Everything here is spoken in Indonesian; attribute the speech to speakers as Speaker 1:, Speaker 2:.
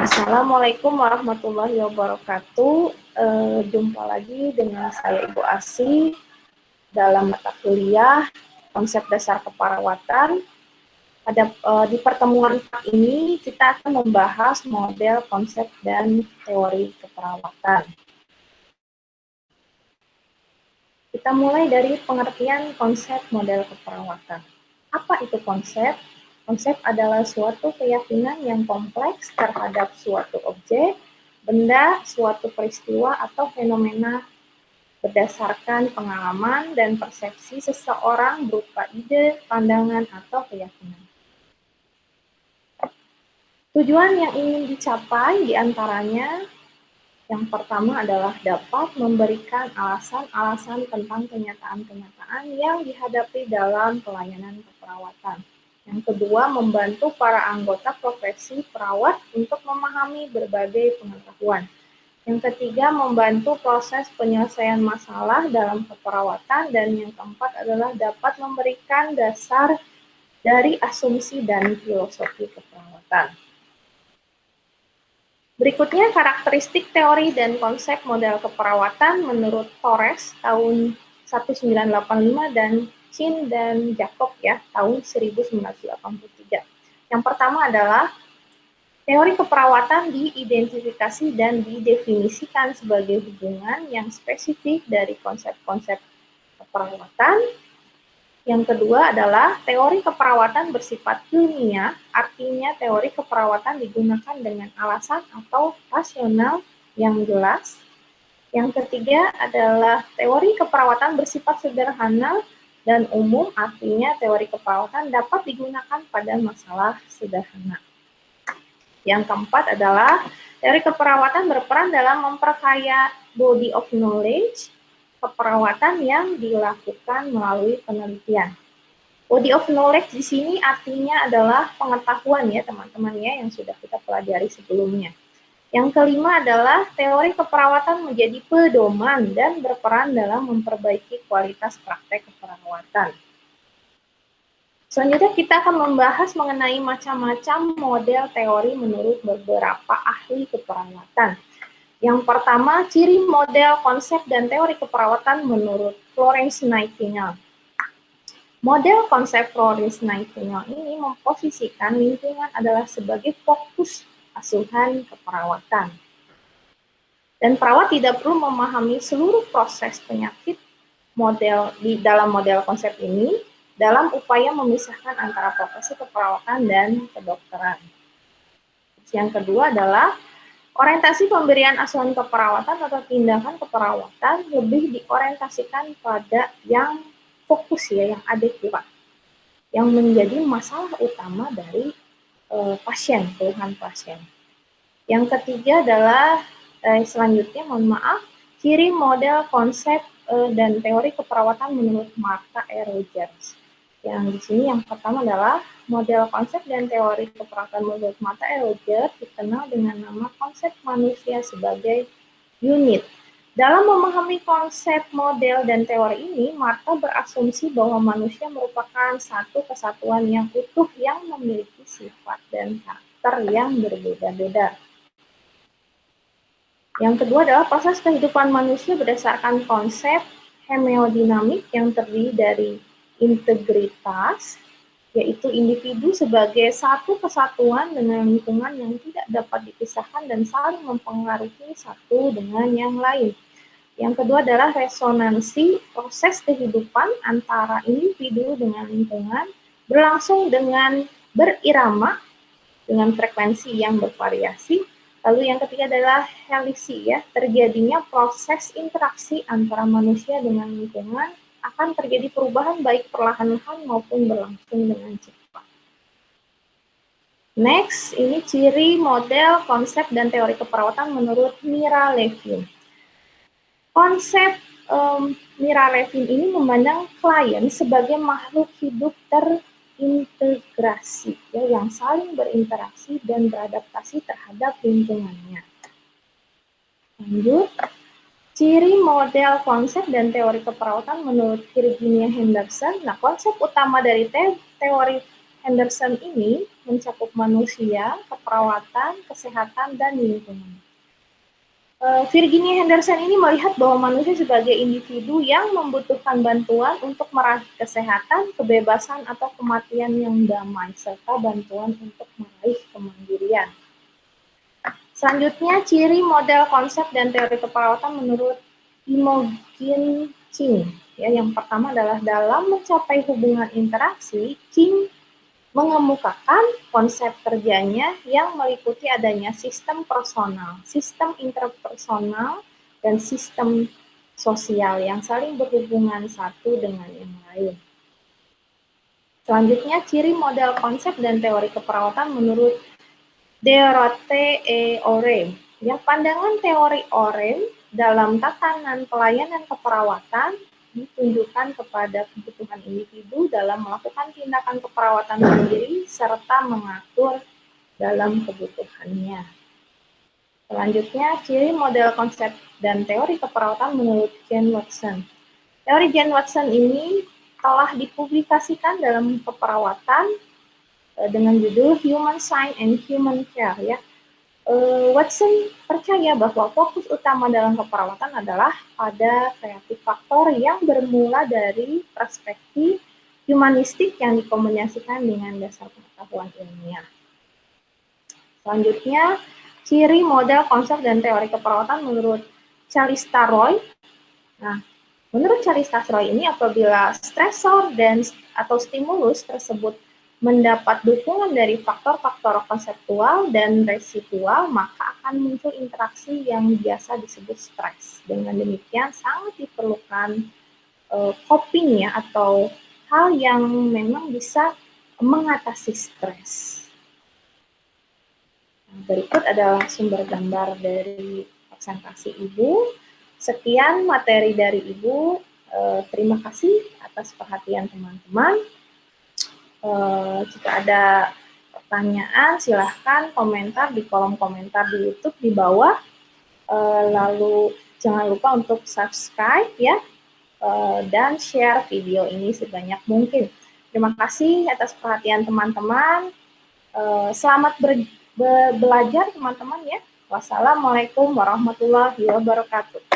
Speaker 1: Assalamualaikum warahmatullahi wabarakatuh. Jumpa lagi dengan saya Ibu Asih dalam mata kuliah konsep dasar keperawatan. Di pertemuan ini kita akan membahas model, konsep, dan teori keperawatan. Kita mulai dari pengertian konsep model keperawatan. Apa itu konsep? Konsep adalah suatu keyakinan yang kompleks terhadap suatu objek, benda, suatu peristiwa, atau fenomena berdasarkan pengalaman dan persepsi seseorang berupa ide, pandangan, atau keyakinan. Tujuan yang ingin dicapai diantaranya yang pertama adalah dapat memberikan alasan-alasan tentang kenyataan-kenyataan yang dihadapi dalam pelayanan keperawatan. Yang kedua, membantu para anggota profesi perawat untuk memahami berbagai pengetahuan. Yang ketiga, membantu proses penyelesaian masalah dalam keperawatan. Dan yang keempat adalah dapat memberikan dasar dari asumsi dan filosofi keperawatan. Berikutnya, karakteristik teori dan konsep model keperawatan menurut Torres tahun 1985 dan Chin dan Jacob tahun 1983. Yang pertama adalah teori keperawatan diidentifikasi dan didefinisikan sebagai hubungan yang spesifik dari konsep-konsep keperawatan. Yang kedua adalah teori keperawatan bersifat ilmiah, artinya teori keperawatan digunakan dengan alasan atau rasional yang jelas. Yang ketiga adalah teori keperawatan bersifat sederhana dan umum, artinya teori keperawatan dapat digunakan pada masalah sederhana. Yang keempat adalah teori keperawatan berperan dalam memperkaya body of knowledge keperawatan yang dilakukan melalui penelitian. Body of knowledge di sini artinya adalah pengetahuan teman-teman yang sudah kita pelajari sebelumnya. Yang kelima adalah teori keperawatan menjadi pedoman dan berperan dalam memperbaiki kualitas praktek keperawatan. Selanjutnya kita akan membahas mengenai macam-macam model teori menurut beberapa ahli keperawatan. Yang pertama, ciri model, konsep, dan teori keperawatan menurut Florence Nightingale. Model konsep Florence Nightingale ini memposisikan lingkungan adalah sebagai fokus asuhan keperawatan. Dan perawat tidak perlu memahami seluruh proses penyakit di dalam model konsep ini dalam upaya memisahkan antara profesi keperawatan dan kedokteran. Yang kedua adalah orientasi pemberian asuhan keperawatan atau tindakan keperawatan lebih diorientasikan pada yang fokus yang adekuat, yang menjadi masalah utama dari pasien, keluhan pasien. Yang ketiga adalah selanjutnya, ciri model konsep dan teori keperawatan menurut Martha E. Rogers. Yang di sini yang pertama adalah model konsep dan teori keperawatan menurut Martha E. Rogers dikenal dengan nama konsep manusia sebagai unit. Dalam memahami konsep, model, dan teori ini, Martha berasumsi bahwa manusia merupakan satu kesatuan yang utuh yang memiliki sifat dan karakter yang berbeda-beda. Yang kedua adalah proses kehidupan manusia berdasarkan konsep hemodinamik yang terdiri dari integritas, yaitu individu sebagai satu kesatuan dengan lingkungan yang tidak dapat dipisahkan dan saling mempengaruhi satu dengan yang lain. Yang kedua adalah resonansi, proses kehidupan antara individu dengan lingkungan berlangsung dengan berirama dengan frekuensi yang bervariasi. Lalu yang ketiga adalah helisi, terjadinya proses interaksi antara manusia dengan lingkungan, akan terjadi perubahan baik perlahan-lahan maupun berlangsung dengan cepat. Next, ini ciri model, konsep, dan teori keperawatan menurut Mira Levin. Konsep Mira Levin ini memandang klien sebagai makhluk hidup terintegrasi, yang saling berinteraksi dan beradaptasi terhadap lingkungannya. Lanjut, ciri model, konsep, dan teori keperawatan menurut Virginia Henderson. Nah, konsep utama dari teori Henderson ini mencakup manusia, keperawatan, kesehatan, dan lingkungan. Virginia Henderson ini melihat bahwa manusia sebagai individu yang membutuhkan bantuan untuk meraih kesehatan, kebebasan, atau kematian yang damai, serta bantuan untuk meraih kemandirian. Selanjutnya, ciri model konsep dan teori keperawatan menurut Imogen Ching. Ya, yang pertama adalah dalam mencapai hubungan interaksi, Ching mengemukakan konsep kerjanya yang meliputi adanya sistem personal, sistem interpersonal, dan sistem sosial yang saling berhubungan satu dengan yang lain. Selanjutnya, ciri model konsep dan teori keperawatan menurut Dorothy E. Orem. Ya, pandangan teori Orem dalam tatanan pelayanan keperawatan ditunjukkan kepada kebutuhan individu dalam melakukan tindakan keperawatan sendiri serta mengatur dalam kebutuhannya. Selanjutnya, ciri model konsep dan teori keperawatan menurut Jane Watson. Teori Jane Watson ini telah dipublikasikan dalam keperawatan dengan judul Human Science and Human Care. Ya. Watson percaya bahwa fokus utama dalam keperawatan adalah pada kreatif faktor yang bermula dari perspektif humanistik yang dikombinasikan dengan dasar pengetahuan ilmiah. Selanjutnya, ciri model konsep dan teori keperawatan menurut Calista Roy. Nah, menurut Calista Roy ini apabila stresor dan atau stimulus tersebut mendapat dukungan dari faktor-faktor konseptual dan residual, maka akan muncul interaksi yang biasa disebut stres. Dengan demikian, sangat diperlukan coping ya, atau hal yang memang bisa mengatasi stres. Nah, berikut adalah sumber gambar dari presentasi Ibu. Sekian materi dari Ibu. Terima kasih atas perhatian teman-teman. Jika ada pertanyaan, silahkan komentar di kolom komentar di YouTube di bawah. Lalu jangan lupa untuk subscribe ya, dan share video ini sebanyak mungkin. Terima kasih atas perhatian teman-teman. Selamat belajar teman-teman ya. Wassalamualaikum warahmatullahi wabarakatuh.